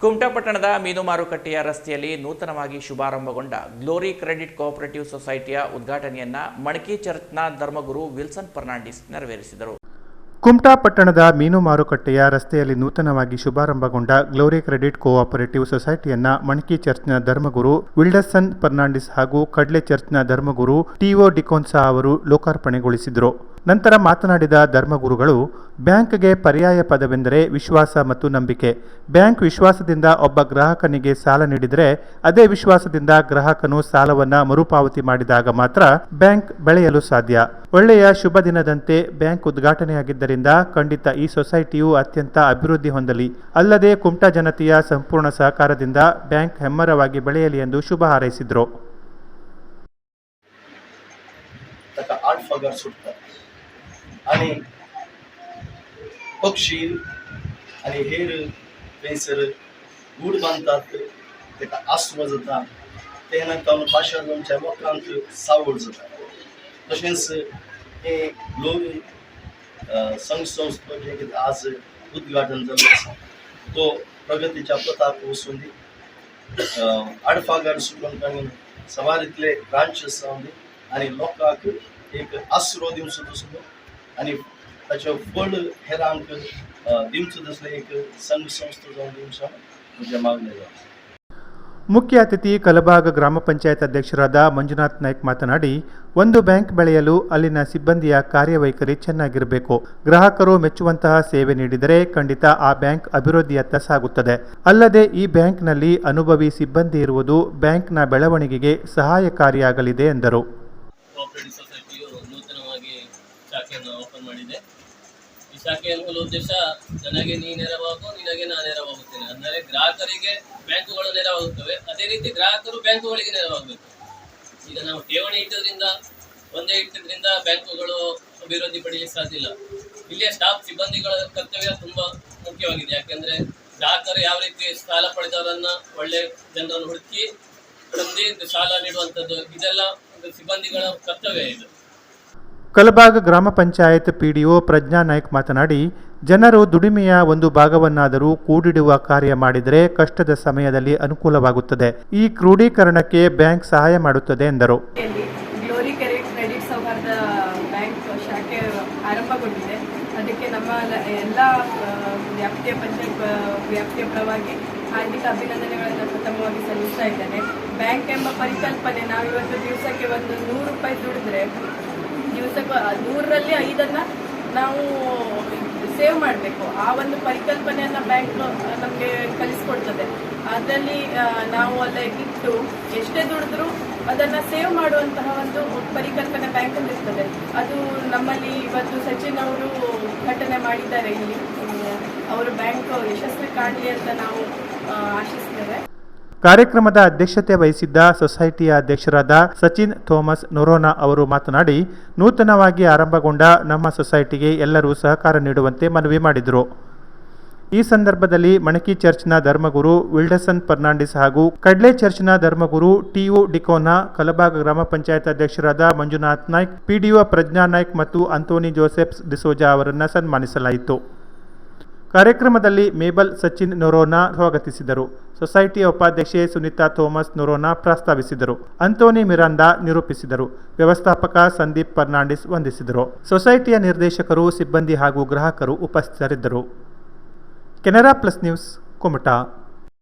ಕುಮಟಾ ಪಟ್ಟಣದ ಮೀನು ಮಾರುಕಟ್ಟೆಯ ರಸ್ತೆಯಲ್ಲಿ ನೂತನವಾಗಿ ಶುಭಾರಂಭಗೊಂಡ ಗ್ಲೋರಿ ಕ್ರೆಡಿಟ್ ಕೋಆಪರೇಟಿವ್ ಸೊಸೈಟಿಯ ಉದ್ಘಾಟನೆಯನ್ನ ಮಣಕಿ ಚರ್ಚ್ನ ಧರ್ಮಗುರು ವಿಲ್ಸನ್ ಫರ್ನಾಂಡಿಸ್ ನೆರವೇರಿಸಿದರು. ಕುಮಟಾ ಪಟ್ಟಣದ ಮೀನು ಮಾರುಕಟ್ಟೆಯ ರಸ್ತೆಯಲ್ಲಿ ನೂತನವಾಗಿ ಶುಭಾರಂಭಗೊಂಡ ಗ್ಲೋರಿ ಕ್ರೆಡಿಟ್ ಕೋಆಪರೇಟಿವ್ ಸೊಸೈಟಿಯನ್ನ ಮಣಕಿ ಚರ್ಚ್ನ ಧರ್ಮಗುರು ವಿಲ್ಡಸನ್ ಫರ್ನಾಂಡಿಸ್ ಹಾಗೂ ಕಡ್ಲೆ ಚರ್ಚ್ನ ಧರ್ಮಗುರು ಟಿಒ ಡಿಕೋನ್ಸಾ ಅವರು ಲೋಕಾರ್ಪಣೆಗೊಳಿಸಿದರು. ನಂತರ ಮಾತನಾಡಿದ ಧರ್ಮಗುರುಗಳು, ಬ್ಯಾಂಕ್ಗೆ ಪರ್ಯಾಯ ಪದವೆಂದರೆ ವಿಶ್ವಾಸ ಮತ್ತು ನಂಬಿಕೆ. ಬ್ಯಾಂಕ್ ವಿಶ್ವಾಸದಿಂದ ಒಬ್ಬ ಗ್ರಾಹಕನಿಗೆ ಸಾಲ ನೀಡಿದರೆ ಅದೇ ವಿಶ್ವಾಸದಿಂದ ಗ್ರಾಹಕನು ಸಾಲವನ್ನು ಮರುಪಾವತಿ ಮಾಡಿದಾಗ ಮಾತ್ರ ಬ್ಯಾಂಕ್ ಬೆಳೆಯಲು ಸಾಧ್ಯ. ಒಳ್ಳೆಯ ಶುಭ ದಿನದಂತೆ ಬ್ಯಾಂಕ್ ಉದ್ಘಾಟನೆಯಾಗಿದ್ದರಿಂದ ಖಂಡಿತ ಈ ಸೊಸೈಟಿಯು ಅತ್ಯಂತ ಅಭಿವೃದ್ಧಿ ಹೊಂದಲಿ. ಅಲ್ಲದೆ ಕುಮಟಾ ಜನತೆಯ ಸಂಪೂರ್ಣ ಸಹಕಾರದಿಂದ ಬ್ಯಾಂಕ್ ಹೆಮ್ಮರವಾಗಿ ಬೆಳೆಯಲಿ ಎಂದು ಶುಭ ಹಾರೈಸಿದರು. आणि पक्षी आणि हेर थंयसर गूड बांदतात, ताका आस्रो जाता, तेन्ना कावन पाशांच्या लोकांक सावड जाता. तशेंच हे ग्लोरी संस्था जे आज उद्घाटन जाल्लो आसा तो प्रगतीच्या पथाक वचून आडफागार सुटून काडून सवारीतले ब्रांचेस जावन आनी लोकांक एक आस्रो दिवचो तसलो आणि ताचे फळ हेरांक दिवचो तसले एक संघ संस्था जावन दिवचो म्हज्या मागणेचो. ಮುಖ್ಯ ಅತಿಥಿ ಕಲಬಾಗ ಗ್ರಾಮ ಪಂಚಾಯತ್ ಅಧ್ಯಕ್ಷರಾದ ಮಂಜುನಾಥ್ ನಾಯ್ಕ್ ಮಾತನಾಡಿ, ಒಂದು ಬ್ಯಾಂಕ್ ಬೆಳೆಯಲು ಅಲ್ಲಿನ ಸಿಬ್ಬಂದಿಯ ಕಾರ್ಯವೈಖರಿ ಚೆನ್ನಾಗಿರಬೇಕು. ಗ್ರಾಹಕರು ಮೆಚ್ಚುವಂತಹ ಸೇವೆ ನೀಡಿದರೆ ಖಂಡಿತ ಆ ಬ್ಯಾಂಕ್ ಅಭಿವೃದ್ಧಿಯತ್ತ ಸಾಗುತ್ತದೆ. ಅಲ್ಲದೆ ಈ ಬ್ಯಾಂಕ್ನಲ್ಲಿ ಅನುಭವಿ ಸಿಬ್ಬಂದಿ ಇರುವುದು ಬ್ಯಾಂಕ್ನ ಬೆಳವಣಿಗೆಗೆ ಸಹಾಯಕಾರಿಯಾಗಲಿದೆ ಎಂದರು. ಈ ಶಾಖೆಯ ಮೂಲ ಉದ್ದೇಶ ನನಗೆ ನೀ ನೆರವಾಗು, ನಿನಗೆ ನಾನು ನೆರವಾಗುತ್ತೇನೆ. ಅಂದರೆ ಗ್ರಾಹಕರಿಗೆ ಬ್ಯಾಂಕುಗಳು ನೆರವಾಗುತ್ತವೆ, ಅದೇ ರೀತಿ ಗ್ರಾಹಕರು ಬ್ಯಾಂಕುಗಳಿಗೆ ನೆರವಾಗಬೇಕು. ಈಗ ನಾವು ಠೇವಣಿ ಒಂದೇ ಇಟ್ಟದ್ರಿಂದ ಬ್ಯಾಂಕುಗಳು ಅಭಿವೃದ್ಧಿ ಪಡೆಯಲಿಕ್ಕೆ ಸಾಧ್ಯ ಇಲ್ಲ. ಇಲ್ಲಿಯ ಸ್ಟಾಫ್ ಸಿಬ್ಬಂದಿಗಳ ಕರ್ತವ್ಯ ತುಂಬಾ ಮುಖ್ಯವಾಗಿದೆ. ಯಾಕೆಂದ್ರೆ ಗ್ರಾಹಕರು ಯಾವ ರೀತಿ ಸಾಲ ಪಡೆದವರನ್ನ ಒಳ್ಳೆ ಜನರನ್ನು ಹುಡುಕಿ ತಂದು ಸಾಲ ನೀಡುವಂಥದ್ದು, ಇದೆಲ್ಲ ಸಿಬ್ಬಂದಿಗಳ ಕರ್ತವ್ಯ ಇದೆ. ಕಲಬಾಗ ಗ್ರಾಮ ಪಂಚಾಯತ್ ಪಿಡಿಒ ಪ್ರಜ್ಞಾ ನಾಯ್ಕ್ ಮಾತನಾಡಿ, ಜನರು ದುಡಿಮೆಯ ಒಂದು ಭಾಗವನ್ನಾದರೂ ಕೂಡಿಡುವ ಕಾರ್ಯ ಮಾಡಿದರೆ ಕಷ್ಟದ ಸಮಯದಲ್ಲಿ ಅನುಕೂಲವಾಗುತ್ತದೆ. ಈ ಕ್ರೋಢೀಕರಣಕ್ಕೆ ಬ್ಯಾಂಕ್ ಸಹಾಯ ಮಾಡುತ್ತದೆ ಎಂದರು. ಗ್ಲೋರಿ ಕ್ರೆಡಿಟ್ ಸೌಹಾರ್ದ ಬ್ಯಾಂಕ್ ಶಾಖೆ ಆರಂಭಗೊಂಡಿದೆ. ಅದಕ್ಕೆ ನಮ್ಮ ಎಲ್ಲ ಪಂಚಾಯತ್ ವ್ಯಾಪ್ತಿಯ ಪರವಾಗಿ ಹಾರ್ದಿಕ ಅಭಿನಂದನೆಗಳನ್ನು ಪ್ರಥಮವಾಗಿ ಸಲ್ಲಿಸ್ತಾ ಇದ್ದೇನೆ. ಬ್ಯಾಂಕ್ ಎಂಬ ಪರಿಕಲ್ಪನೆ ನಾವಿವತ್ತು ದಿವಸಕ್ಕೆ ಒಂದು 100 ರೂಪಾಯಿ ದುಡಿದ್ರೆ ದಿವಸಕ್ಕೆ 100ರಲ್ಲಿ 5 ನಾವು ಸೇವ್ ಮಾಡಬೇಕು. ಆ ಒಂದು ಪರಿಕಲ್ಪನೆಯನ್ನು ಬ್ಯಾಂಕ್ ನಮಗೆ ಕಲಿಸ್ಕೊಡ್ತದೆ. ಅದರಲ್ಲಿ ನಾವು ಅಲ್ಲೇ ಇಟ್ಟು ಎಷ್ಟೇ ದುಡಿದ್ರೂ ಅದನ್ನು ಸೇವ್ ಮಾಡುವಂತಹ ಒಂದು ಪರಿಕಲ್ಪನೆ ಬ್ಯಾಂಕಲ್ಲಿ ಇರ್ತದೆ. ಅದು ನಮ್ಮಲ್ಲಿ ಇವತ್ತು ಸಚಿನ್ ಅವರು ಉದ್ಘಾಟನೆ ಮಾಡಿದ್ದಾರೆ. ಇಲ್ಲಿ ಅವರು ಬ್ಯಾಂಕ್ ಯಶಸ್ವಿ ಕಾಣಲಿ ಅಂತ ನಾವು ಆಶಿಸ್ತೇವೆ. ಕಾರ್ಯಕ್ರಮದ ಅಧ್ಯಕ್ಷತೆ ವಹಿಸಿದ್ದ ಸೊಸೈಟಿಯ ಅಧ್ಯಕ್ಷರಾದ ಸಚಿನ್ ಥೋಮಸ್ ನೊರೋನಾ ಅವರು ಮಾತನಾಡಿ, ನೂತನವಾಗಿ ಆರಂಭಗೊಂಡ ನಮ್ಮ ಸೊಸೈಟಿಗೆ ಎಲ್ಲರೂ ಸಹಕಾರ ನೀಡುವಂತೆ ಮನವಿ ಮಾಡಿದರು. ಈ ಸಂದರ್ಭದಲ್ಲಿ ಮಣಕಿ ಚರ್ಚ್ನ ಧರ್ಮಗುರು ವಿಲ್ಡಸನ್ ಫರ್ನಾಂಡಿಸ್ ಹಾಗೂ ಕಡ್ಲೆ ಚರ್ಚ್ನ ಧರ್ಮಗುರು ಟಿಒ ಡಿಕೋನಾ, ಕಲಬಾಗ ಗ್ರಾಮ ಪಂಚಾಯತ್ ಅಧ್ಯಕ್ಷರಾದ ಮಂಜುನಾಥ್ ನಾಯ್ಕ್, ಪಿಡಿಒ ಪ್ರಜ್ಞಾ ನಾಯ್ಕ್ ಮತ್ತು ಅಂತೋನಿ ಜೋಸೆಫ್ ಡಿಸೋಜಾ ಅವರನ್ನು ಸನ್ಮಾನಿಸಲಾಯಿತು. ಕಾರ್ಯಕ್ರಮದಲ್ಲಿ ಮೇಬಲ್ ಸಚಿನ್ ನೊರೋನಾ ಸ್ವಾಗತಿಸಿದರು. ಸೊಸೈಟಿಯ ಉಪಾಧ್ಯಕ್ಷೆ ಸುನೀತಾ ಥೋಮಸ್ ನೊರೋನಾ ಪ್ರಾಸ್ತಾವಿಸಿದರು. ಅಂತೋನಿ ಮಿರಾಂಡಾ ನಿರೂಪಿಸಿದರು. ವ್ಯವಸ್ಥಾಪಕ ಸಂದೀಪ್ ಫರ್ನಾಂಡಿಸ್ ವಂದಿಸಿದರು. ಸೊಸೈಟಿಯ ನಿರ್ದೇಶಕರು, ಸಿಬ್ಬಂದಿ ಹಾಗೂ ಗ್ರಾಹಕರು ಉಪಸ್ಥಿತರಿದ್ದರು. Canara plus news, Kumta.